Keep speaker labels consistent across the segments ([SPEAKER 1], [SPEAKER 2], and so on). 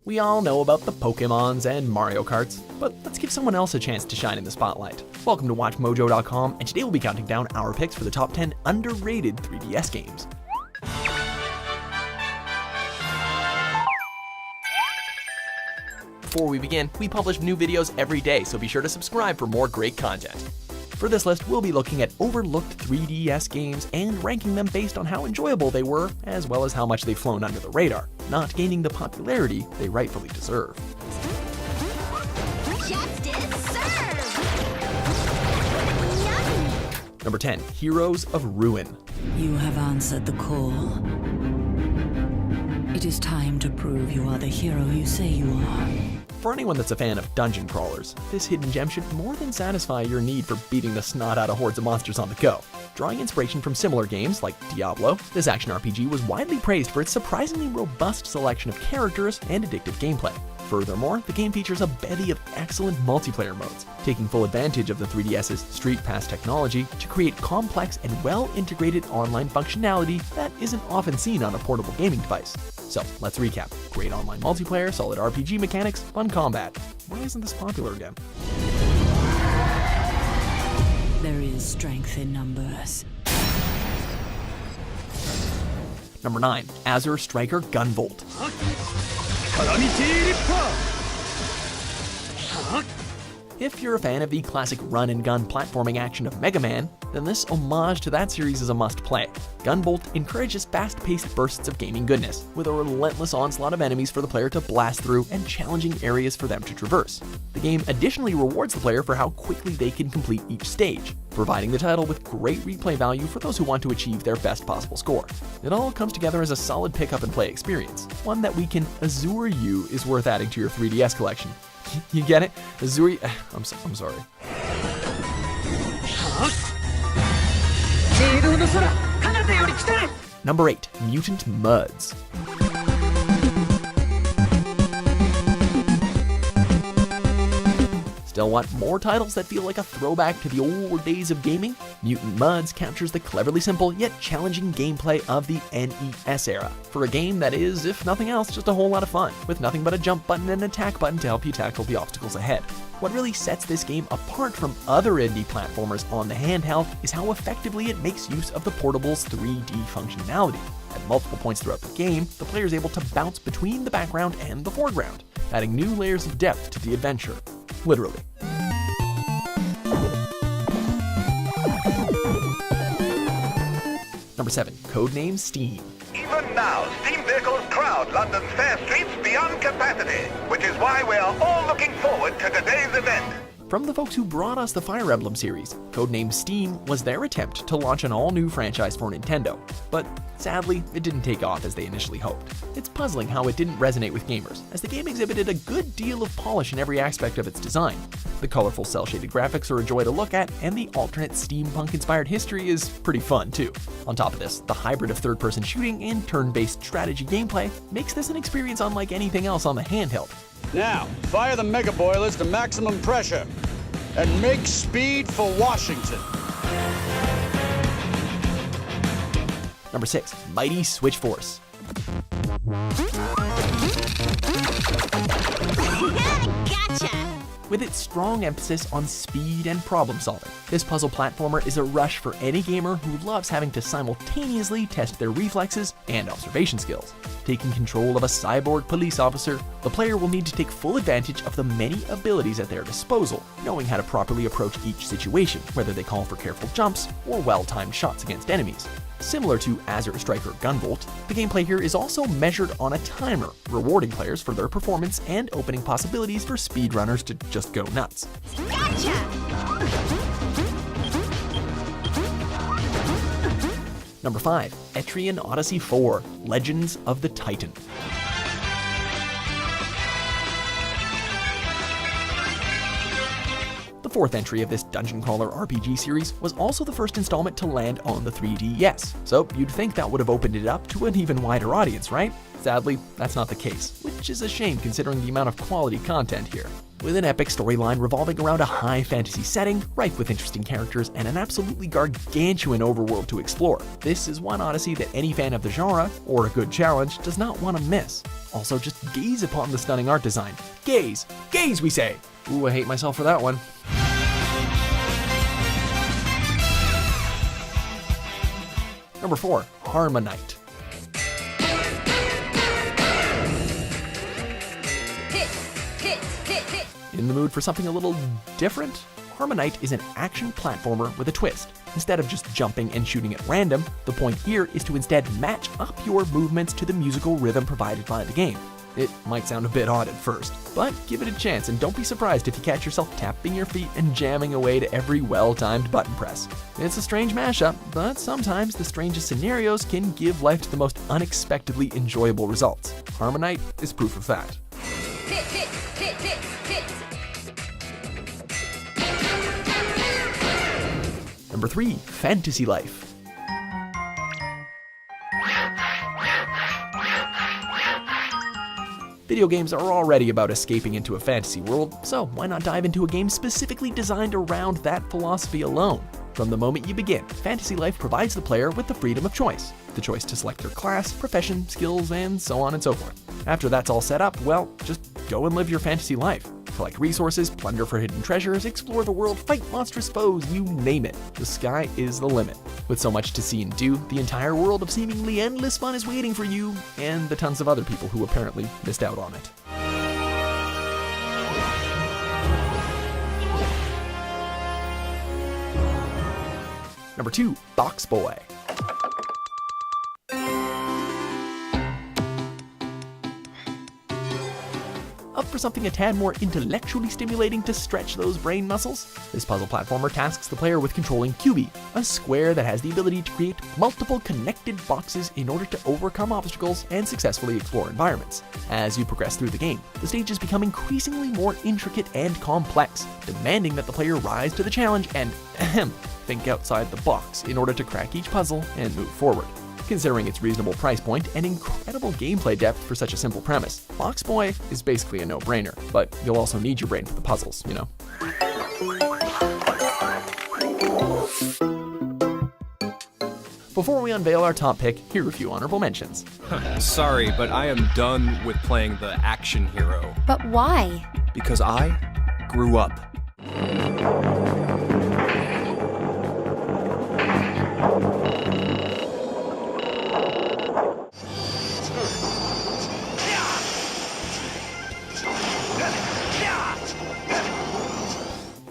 [SPEAKER 1] We all know about the Pokemons and Mario Karts, but let's give someone else a chance to shine in the spotlight. Welcome to WatchMojo.com, and today we'll be counting down our picks for the top 10 underrated 3DS games. Before we begin, we publish new videos every day, so be sure to subscribe for more great content. For this list, we'll be looking at overlooked 3DS games and ranking them based on how enjoyable they were, as well as how much they've flown under the radar, not gaining the popularity they rightfully deserve. Number 10, Heroes of Ruin.
[SPEAKER 2] You have answered the call. It is time to prove you are the hero you say you are.
[SPEAKER 1] For anyone that's a fan of dungeon crawlers, this hidden gem should more than satisfy your need for beating the snot out of hordes of monsters on the go. Drawing inspiration from similar games like Diablo, this action RPG was widely praised for its surprisingly robust selection of characters and addictive gameplay. Furthermore, the game features a bevy of excellent multiplayer modes, taking full advantage of the 3DS's Street Pass technology to create complex and well-integrated online functionality that isn't often seen on a portable gaming device. So, let's recap. Great online multiplayer, solid RPG mechanics, fun combat. Why isn't this popular again?
[SPEAKER 2] There is strength in numbers.
[SPEAKER 1] Number 9, Azure Striker Gunvolt. If you're a fan of the classic run-and-gun platforming action of Mega Man, then this homage to that series is a must-play. Gunvolt encourages fast-paced bursts of gaming goodness, with a relentless onslaught of enemies for the player to blast through and challenging areas for them to traverse. The game additionally rewards the player for how quickly they can complete each stage, providing the title with great replay value for those who want to achieve their best possible score. It all comes together as a solid pick-up-and-play experience, one that we can assure you is worth adding to your 3DS collection. You get it? Azure. I'm sorry. Number 8, Mutant Mudds. Still want more titles that feel like a throwback to the old days of gaming? Mutant Mudds captures the cleverly simple yet challenging gameplay of the NES era for a game that is, if nothing else, just a whole lot of fun, with nothing but a jump button and an attack button to help you tackle the obstacles ahead. What really sets this game apart from other indie platformers on the handheld is how effectively it makes use of the portable's 3D functionality. At multiple points throughout the game, the player is able to bounce between the background and the foreground, adding new layers of depth to the adventure. Literally. Number 7, codename S.T.E.A.M.
[SPEAKER 3] Even now, steam vehicles crowd London's fair streets beyond capacity, which is why we are all looking forward to today's event.
[SPEAKER 1] From the folks who brought us the Fire Emblem series, codename S.T.E.A.M. was their attempt to launch an all-new franchise for Nintendo, but sadly, it didn't take off as they initially hoped. It's puzzling how it didn't resonate with gamers, as the game exhibited a good deal of polish in every aspect of its design. The colorful cel-shaded graphics are a joy to look at, and the alternate steampunk-inspired history is pretty fun too. On top of this, the hybrid of third-person shooting and turn-based strategy gameplay makes this an experience unlike anything else on the handheld.
[SPEAKER 4] Now, fire the mega boilers to maximum pressure and make speed for Washington.
[SPEAKER 1] Number 6, Mighty Switch Force.
[SPEAKER 5] Gotcha!
[SPEAKER 1] With its strong emphasis on speed and problem solving, this puzzle platformer is a rush for any gamer who loves having to simultaneously test their reflexes and observation skills. Taking control of a cyborg police officer, the player will need to take full advantage of the many abilities at their disposal, knowing how to properly approach each situation, whether they call for careful jumps or well-timed shots against enemies. Similar to Azure Striker Gunvolt, the gameplay here is also measured on a timer, rewarding players for their performance and opening possibilities for speedrunners to just go nuts.
[SPEAKER 5] Gotcha!
[SPEAKER 1] Number 5, Etrian Odyssey 4, Legends of the Titan. The fourth entry of this dungeon crawler RPG series was also the first installment to land on the 3DS, so you'd think that would have opened it up to an even wider audience, right? Sadly, that's not the case, which is a shame considering the amount of quality content here. with an epic storyline revolving around a high fantasy setting, rife with interesting characters, and an absolutely gargantuan overworld to explore. This is one Odyssey that any fan of the genre, or a good challenge, does not want to miss. Also, just gaze upon the stunning art design. Gaze! Gaze, we say! Ooh, I hate myself for that one. Number 4, Harmoknight. In the mood for something a little different? Harmoknight is an action platformer with a twist. Instead of just jumping and shooting at random, the point here is to instead match up your movements to the musical rhythm provided by the game. It might sound a bit odd at first, but give it a chance and don't be surprised if you catch yourself tapping your feet and jamming away to every well-timed button press. It's a strange mashup, but sometimes the strangest scenarios can give life to the most unexpectedly enjoyable results. Harmoknight is proof of that. Number 3, Fantasy Life. Video games are already about escaping into a fantasy world, so why not dive into a game specifically designed around that philosophy alone? From the moment you begin, Fantasy Life provides the player with the freedom of choice. The choice to select their class, profession, skills, and so on and so forth. After that's all set up, well, just go and live your fantasy life. Collect resources, plunder for hidden treasures, explore the world, fight monstrous foes, you name it. The sky is the limit. With so much to see and do, the entire world of seemingly endless fun is waiting for you, and the tons of other people who apparently missed out on it. Number 2, Box Boy. Up for something a tad more intellectually stimulating to stretch those brain muscles? This puzzle platformer tasks the player with controlling QB, a square that has the ability to create multiple connected boxes in order to overcome obstacles and successfully explore environments. As you progress through the game, the stages become increasingly more intricate and complex, demanding that the player rise to the challenge and think outside the box in order to crack each puzzle and move forward. Considering its reasonable price point and incredible gameplay depth for such a simple premise, Box Boy is basically a no-brainer, but you'll also need your brain for the puzzles, you know. Before we unveil our top pick, here are a few honorable mentions.
[SPEAKER 6] Sorry, but I am done with playing the action hero.
[SPEAKER 5] But why?
[SPEAKER 6] Because I grew up.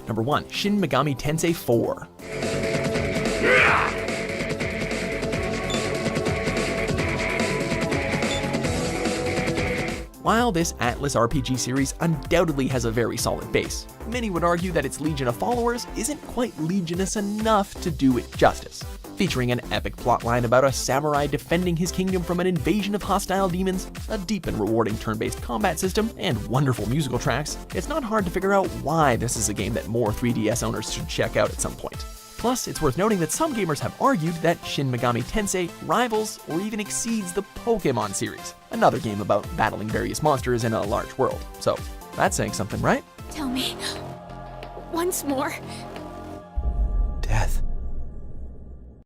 [SPEAKER 1] Number 1, Shin Megami Tensei 4. While this Atlas RPG series undoubtedly has a very solid base, many would argue that its legion of followers isn't quite legionous enough to do it justice. Featuring an epic plotline about a samurai defending his kingdom from an invasion of hostile demons, a deep and rewarding turn-based combat system, and wonderful musical tracks, it's not hard to figure out why this is a game that more 3DS owners should check out at some point. Plus, it's worth noting that some gamers have argued that Shin Megami Tensei rivals or even exceeds the Pokémon series, another game about battling various monsters in a large world. So, that's saying something, right?
[SPEAKER 5] Tell me once more